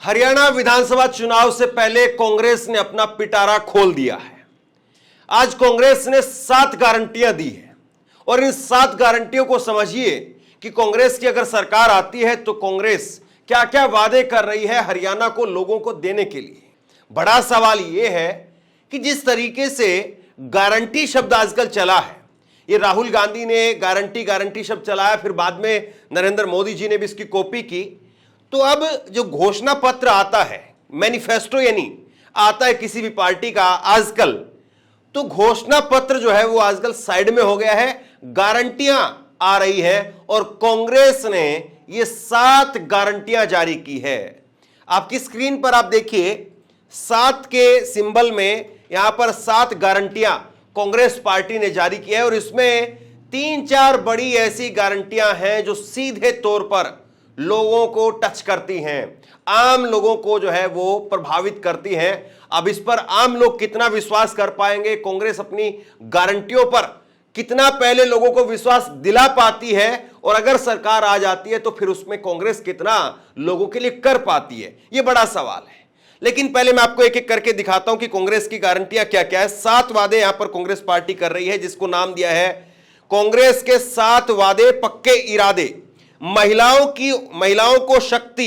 हरियाणा विधानसभा चुनाव से पहले कांग्रेस ने अपना पिटारा खोल दिया है। आज कांग्रेस ने 7 गारंटियां दी है और इन 7 गारंटियों को समझिए कि कांग्रेस की अगर सरकार आती है तो कांग्रेस क्या क्या वादे कर रही है हरियाणा को लोगों को देने के लिए। बड़ा सवाल यह है कि जिस तरीके से गारंटी शब्द आजकल चला है, ये राहुल गांधी ने गारंटी गारंटी शब्द चलाया, फिर बाद में नरेंद्र मोदी जी ने भी इसकी कॉपी की। तो अब जो घोषणा पत्र आता है, मैनिफेस्टो यानी आता है किसी भी पार्टी का आजकल, तो घोषणा पत्र जो है वो आजकल साइड में हो गया है, गारंटियां आ रही है और कांग्रेस ने ये 7 गारंटियां जारी की है। आपकी स्क्रीन पर आप देखिए 7 के सिंबल में यहां पर 7 गारंटियां कांग्रेस पार्टी ने जारी की है और इसमें 3-4 बड़ी ऐसी गारंटियां हैं जो सीधे तौर पर लोगों को टच करती हैं, आम लोगों को जो है वो प्रभावित करती हैं। अब इस पर आम लोग कितना विश्वास कर पाएंगे, कांग्रेस अपनी गारंटियों पर कितना पहले लोगों को विश्वास दिला पाती है और अगर सरकार आ जाती है तो फिर उसमें कांग्रेस कितना लोगों के लिए कर पाती है, यह बड़ा सवाल है। लेकिन पहले मैं आपको एक एक करके दिखाता हूं कि कांग्रेस की गारंटियां क्या क्या है। 7 वादे यहां पर कांग्रेस पार्टी कर रही है जिसको नाम दिया है कांग्रेस के 7 वादे पक्के इरादे। महिलाओं को शक्ति,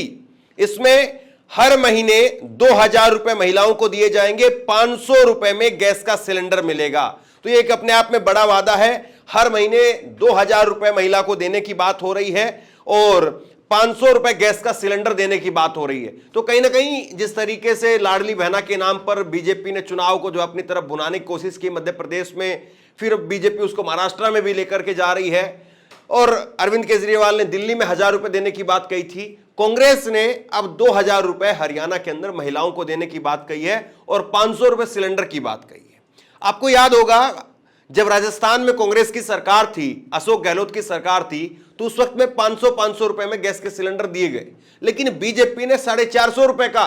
इसमें हर महीने 2,000 रुपए महिलाओं को दिए जाएंगे, 500 रुपए में गैस का सिलेंडर मिलेगा। तो ये एक अपने आप में बड़ा वादा है। हर महीने 2,000 रुपए महिला को देने की बात हो रही है और 500 रुपए गैस का सिलेंडर देने की बात हो रही है। तो कहीं ना कहीं जिस तरीके से लाडली बहना के नाम पर बीजेपी ने चुनाव को जो अपनी तरफ भुनाने की कोशिश की मध्य प्रदेश में, फिर बीजेपी उसको महाराष्ट्र में भी लेकर के जा रही है और अरविंद केजरीवाल ने दिल्ली में 1,000 रुपए देने की बात कही थी, कांग्रेस ने अब 2,000 रुपए हरियाणा के अंदर महिलाओं को देने की बात कही है और 500 रुपए सिलेंडर की बात कही है। आपको याद होगा जब राजस्थान में कांग्रेस की सरकार थी, अशोक गहलोत की सरकार थी, तो उस वक्त में 500 रुपए में गैस के सिलेंडर दिए गए, लेकिन बीजेपी ने 450 रुपए का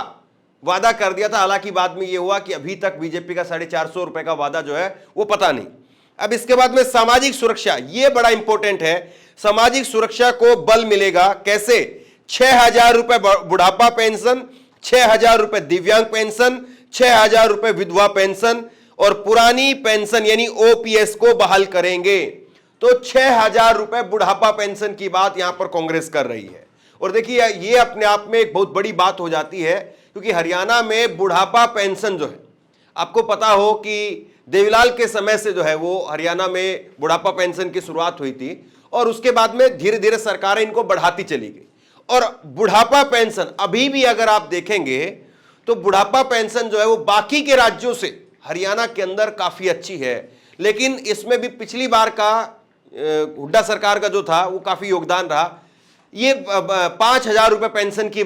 वादा कर दिया था। हालांकि बाद में यह हुआ कि अभी तक बीजेपी का 450 रुपए का वादा जो है वो पता नहीं। अब इसके बाद में सामाजिक सुरक्षा, यह बड़ा इंपॉर्टेंट है। सामाजिक सुरक्षा को बल मिलेगा कैसे? 6,000 रुपए बुढ़ापा पेंशन, 6,000 रुपए दिव्यांग पेंशन, 6,000 रुपए विधवा पेंशन और पुरानी पेंशन यानी ओपीएस को बहाल करेंगे। तो 6,000 रुपए बुढ़ापा पेंशन की बात यहां पर कांग्रेस कर रही है। और देखिए यह अपने आप में एक बहुत बड़ी बात हो जाती है क्योंकि हरियाणा में बुढ़ापा पेंशन जो है, आपको पता हो कि देवीलाल के समय से जो है वो हरियाणा में बुढ़ापा पेंशन की शुरुआत हुई थी और उसके बाद में धीरे धीरे सरकारें इनको बढ़ाती चली गई। और बुढ़ापा पेंशन अभी भी अगर आप देखेंगे तो बुढ़ापा पेंशन जो है वो बाकी के राज्यों से हरियाणा के अंदर काफी अच्छी है, लेकिन इसमें भी पिछली बार का हुड्डा सरकार का जो था वो काफी योगदान रहा। ये 5,000 रुपए पेंशन की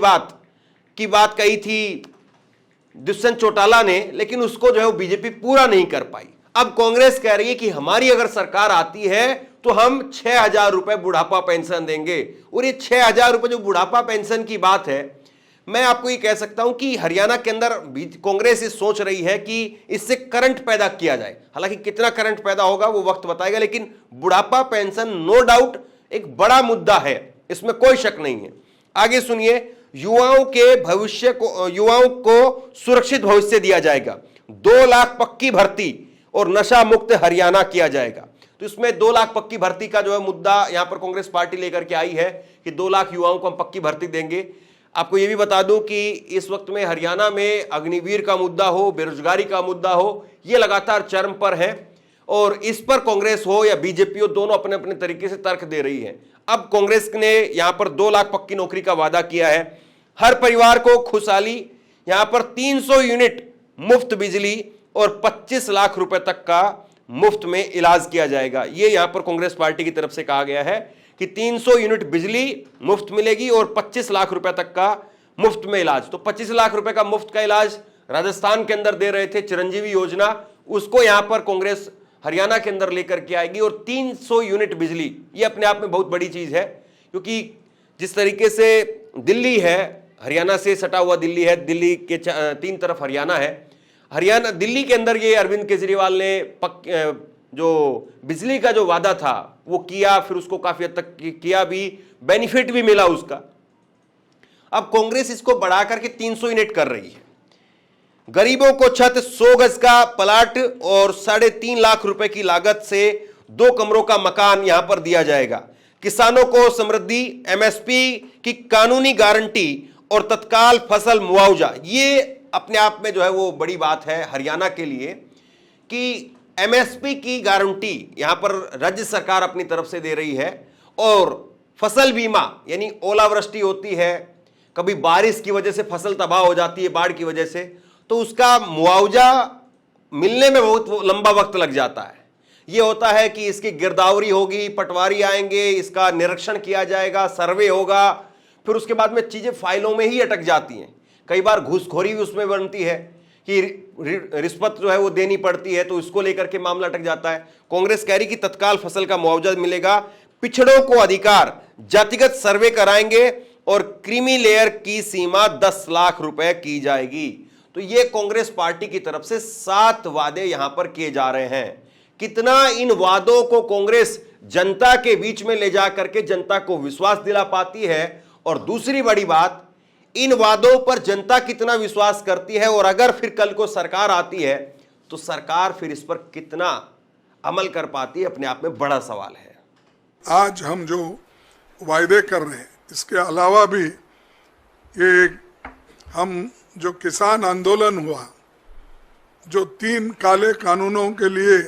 बात कही थी दुष्यंत चौटाला ने, लेकिन उसको जो है वो बीजेपी पूरा नहीं कर पाई। अब कांग्रेस कह रही है कि हमारी अगर सरकार आती है तो हम 6,000 रुपए बुढ़ापा पेंशन देंगे। और ये 6,000 रुपए जो बुढ़ापा पेंशन की बात है, मैं आपको ये कह सकता हूं कि हरियाणा के अंदर कांग्रेस ये सोच रही है कि इससे करंट पैदा किया जाए। हालांकि कितना करंट पैदा होगा वो वक्त बताएगा, लेकिन बुढ़ापा पेंशन नो डाउट एक बड़ा मुद्दा है, इसमें कोई शक नहीं है। आगे सुनिए, युवाओं को सुरक्षित भविष्य दिया जाएगा, 2 लाख पक्की भर्ती और नशा मुक्त हरियाणा किया जाएगा। तो इसमें 2 लाख पक्की भर्ती का जो है मुद्दा यहां पर कांग्रेस पार्टी लेकर के आई है कि 2 लाख युवाओं को हम पक्की भर्ती देंगे। आपको यह भी बता दूं कि इस वक्त में हरियाणा में अग्निवीर का मुद्दा हो, बेरोजगारी का मुद्दा हो, यह लगातार चरम पर है और इस पर कांग्रेस हो या बीजेपी हो, दोनों अपने अपने तरीके से तर्क दे रही है। अब कांग्रेस ने यहां पर 2 लाख पक्की नौकरी का वादा किया है। हर परिवार को खुशहाली, यहां पर 300 यूनिट मुफ्त बिजली और 25 लाख रुपए तक का मुफ्त में इलाज किया जाएगा। यह यहां पर कांग्रेस पार्टी की तरफ से कहा गया है कि 300 यूनिट बिजली मुफ्त मिलेगी और 25 लाख रुपए तक का मुफ्त में इलाज। तो 25 लाख रुपए का मुफ्त का इलाज राजस्थान के अंदर दे रहे थे चिरंजीवी योजना, उसको यहां पर कांग्रेस हरियाणा के अंदर लेकर के आएगी। और 300 यूनिट बिजली, ये अपने आप में बहुत बड़ी चीज है क्योंकि जिस तरीके से दिल्ली है, हरियाणा से सटा हुआ दिल्ली है, दिल्ली के 3 तरफ हरियाणा है, हरियाणा दिल्ली के अंदर ये अरविंद केजरीवाल ने जो बिजली का जो वादा था वो किया, फिर उसको काफी हद तक किया भी, बेनिफिट भी मिला उसका। अब कांग्रेस इसको बढ़ा करके 300 यूनिट कर रही है। गरीबों को छत, 100 गज का प्लाट और 3.5 लाख रुपए की लागत से 2 कमरों का मकान यहां पर दिया जाएगा। किसानों को समृद्धि, एमएसपी की कानूनी गारंटी और तत्काल फसल मुआवजा। ये अपने आप में जो है वो बड़ी बात है हरियाणा के लिए कि एमएसपी की गारंटी यहां पर राज्य सरकार अपनी तरफ से दे रही है। और फसल बीमा, यानी ओलावृष्टि होती है, कभी बारिश की वजह से फसल तबाह हो जाती है, बाढ़ की वजह से, तो उसका मुआवजा मिलने में बहुत लंबा वक्त लग जाता है। यह होता है कि इसकी गिरदावरी होगी, पटवारी आएंगे, इसका निरीक्षण किया जाएगा, सर्वे होगा, फिर उसके बाद में चीजें फाइलों में ही अटक जाती हैं। कई बार घूसखोरी भी उसमें बनती है कि रिश्वत जो है वो देनी पड़ती है, तो इसको लेकर के मामला अटक जाता है। कांग्रेस कह रही कि तत्काल फसल का मुआवजा मिलेगा, पिछड़ों को अधिकार, जातिगत सर्वे कराएंगे और क्रीमी लेयर की सीमा 10 लाख रुपए की जाएगी। तो ये कांग्रेस पार्टी की तरफ से 7 वादे यहां पर किए जा रहे हैं। कितना इन वादों को कांग्रेस जनता के बीच में ले जा करके जनता को विश्वास दिला पाती है, और दूसरी बड़ी बात, इन वादों पर जनता कितना विश्वास करती है, और अगर फिर कल को सरकार आती है तो सरकार फिर इस पर कितना अमल कर पाती है, अपने आप में बड़ा सवाल है। आज हम जो वायदे कर रहे हैं, इसके अलावा भी ये हम जो किसान आंदोलन हुआ, जो 3 काले कानूनों के लिए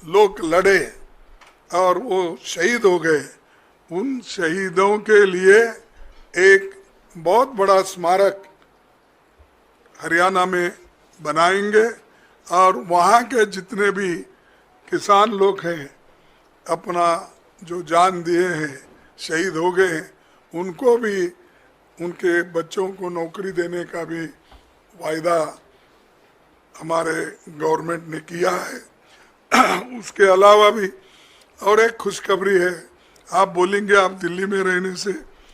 लोग लड़े और वो शहीद हो गए, उन शहीदों के लिए एक बहुत बड़ा स्मारक हरियाणा में बनाएंगे, और वहाँ के जितने भी किसान लोग हैं, अपना जो जान दिए हैं, शहीद हो गए हैं, उनको भी, उनके बच्चों को नौकरी देने का भी वायदा हमारे गवर्नमेंट ने किया है। उसके अलावा भी और एक खुशखबरी है। आप बोलेंगे आप दिल्ली में रहने से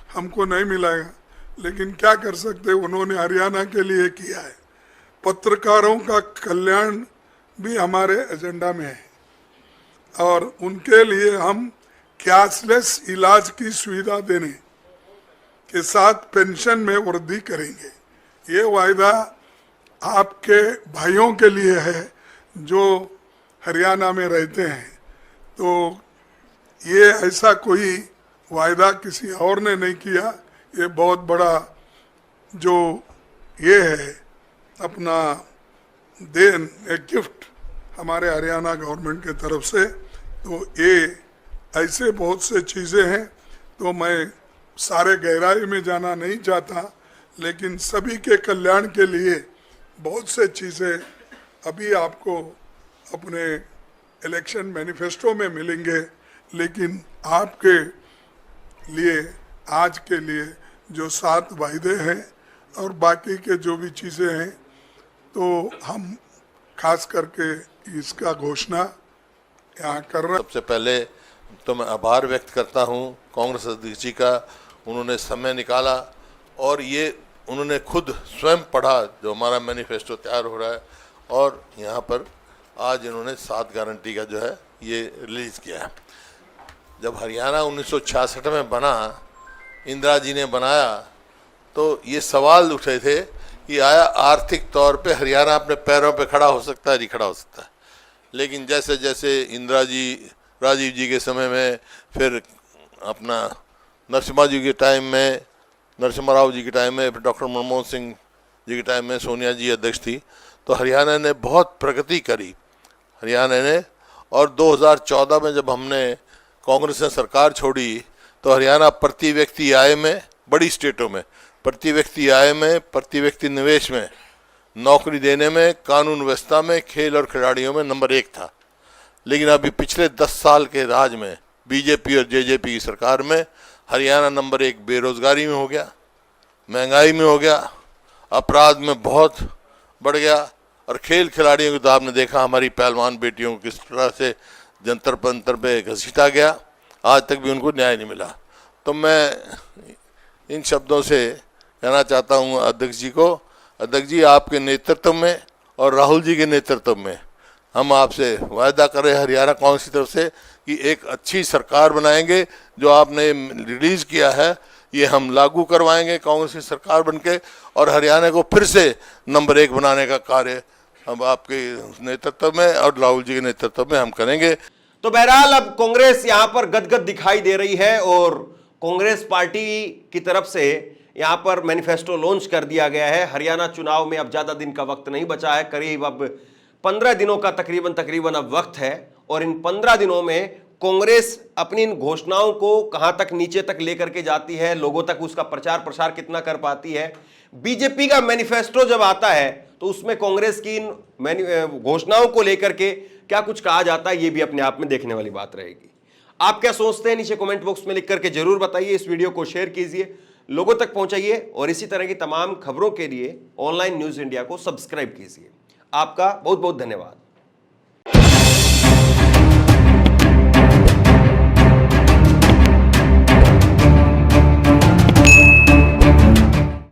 हमको नहीं मिलेगा, लेकिन क्या कर सकते, उन्होंने हरियाणा के लिए किया है। पत्रकारों का कल्याण भी हमारे एजेंडा में है, और उनके लिए हम कैशलेस इलाज की सुविधा देने के साथ पेंशन में वृद्धि करेंगे। ये वायदा आपके भाइयों के लिए है जो हरियाणा में रहते हैं। तो ये ऐसा कोई वायदा किसी और ने नहीं किया। ये बहुत बड़ा जो ये है अपना देन, एक गिफ्ट हमारे हरियाणा गवर्नमेंट के तरफ से। तो ये ऐसे बहुत से चीज़ें हैं, तो मैं सारे गहराई में जाना नहीं चाहता, लेकिन सभी के कल्याण के लिए बहुत से चीज़ें अभी आपको अपने इलेक्शन मैनिफेस्टो में मिलेंगे, लेकिन आपके लिए आज के लिए जो 7 वायदे हैं और बाकी के जो भी चीज़ें हैं, तो हम खास करके इसका घोषणा यहाँ कर रहे हैं। सबसे पहले तो मैं आभार व्यक्त करता हूँ कांग्रेस अध्यक्ष जी का। उन्होंने समय निकाला और ये उन्होंने खुद स्वयं पढ़ा जो हमारा मैनिफेस्टो तैयार हो रहा है, और यहाँ पर आज इन्होंने 7 गारंटी का जो है ये रिलीज़ किया है। जब हरियाणा 1966 में बना, इंदिरा जी ने बनाया, तो ये सवाल उठे थे कि आया आर्थिक तौर पे हरियाणा अपने पैरों पे खड़ा हो सकता है, नहीं खड़ा हो सकता है। लेकिन जैसे जैसे इंदिरा जी, राजीव जी के समय में, फिर अपना नरसिम्हा जी के टाइम में, नरसिम्हा राव जी के टाइम में, फिर डॉक्टर मनमोहन सिंह जी के टाइम में सोनिया जी अध्यक्ष थी, तो हरियाणा ने बहुत प्रगति करी हरियाणा ने। और 2014 में जब हमने कांग्रेस ने सरकार छोड़ी, तो हरियाणा प्रति व्यक्ति आय में, बड़ी स्टेटों में प्रति व्यक्ति आय में, प्रति व्यक्ति निवेश में, नौकरी देने में, कानून व्यवस्था में, खेल और खिलाड़ियों में नंबर 1 था। लेकिन अभी पिछले 10 साल के राज में, बीजेपी और जेजेपी की सरकार में, हरियाणा नंबर 1 बेरोजगारी में हो गया, महंगाई में हो गया, अपराध में बहुत बढ़ गया, और खेल खिलाड़ियों को तो आपने देखा, हमारी पहलवान बेटियों को किस तरह से जंतर पंतर पे घसीटा गया, आज तक भी उनको न्याय नहीं मिला। तो मैं इन शब्दों से कहना चाहता हूँ अध्यक्ष जी को, अध्यक्ष जी आपके नेतृत्व में और राहुल जी के नेतृत्व में हम आपसे वायदा कर रहे हैं हरियाणा कांग्रेस की तरफ से कि एक अच्छी सरकार बनाएंगे। जो आपने रिलीज़ किया है, ये हम लागू करवाएंगे कांग्रेस की सरकार बनके, और हरियाणा को फिर से नंबर 1 बनाने का कार्य हम आपके नेतृत्व में और राहुल जी के नेतृत्व में हम करेंगे। तो बहरहाल अब कांग्रेस यहां पर गदगद दिखाई दे रही है और कांग्रेस पार्टी की तरफ से यहां पर मैनिफेस्टो लॉन्च कर दिया गया है। हरियाणा चुनाव में अब ज्यादा दिन का वक्त नहीं बचा है, करीब अब 15 दिनों का तकरीबन अब वक्त है, और इन 15 दिनों में कांग्रेस अपनी इन घोषणाओं को कहां तक नीचे तक लेकर के जाती है, लोगों तक उसका प्रचार प्रसार कितना कर पाती है। बीजेपी का मैनिफेस्टो जब आता है तो उसमें कांग्रेस की इन घोषणाओं को लेकर के क्या कुछ कहा जाता है, यह भी अपने आप में देखने वाली बात रहेगी। आप क्या सोचते हैं नीचे कमेंट बॉक्स में लिख करके जरूर बताइए। इस वीडियो को शेयर कीजिए, लोगों तक पहुंचाइए, और इसी तरह की तमाम खबरों के लिए ऑनलाइन न्यूज इंडिया को सब्सक्राइब कीजिए। आपका बहुत बहुत धन्यवाद।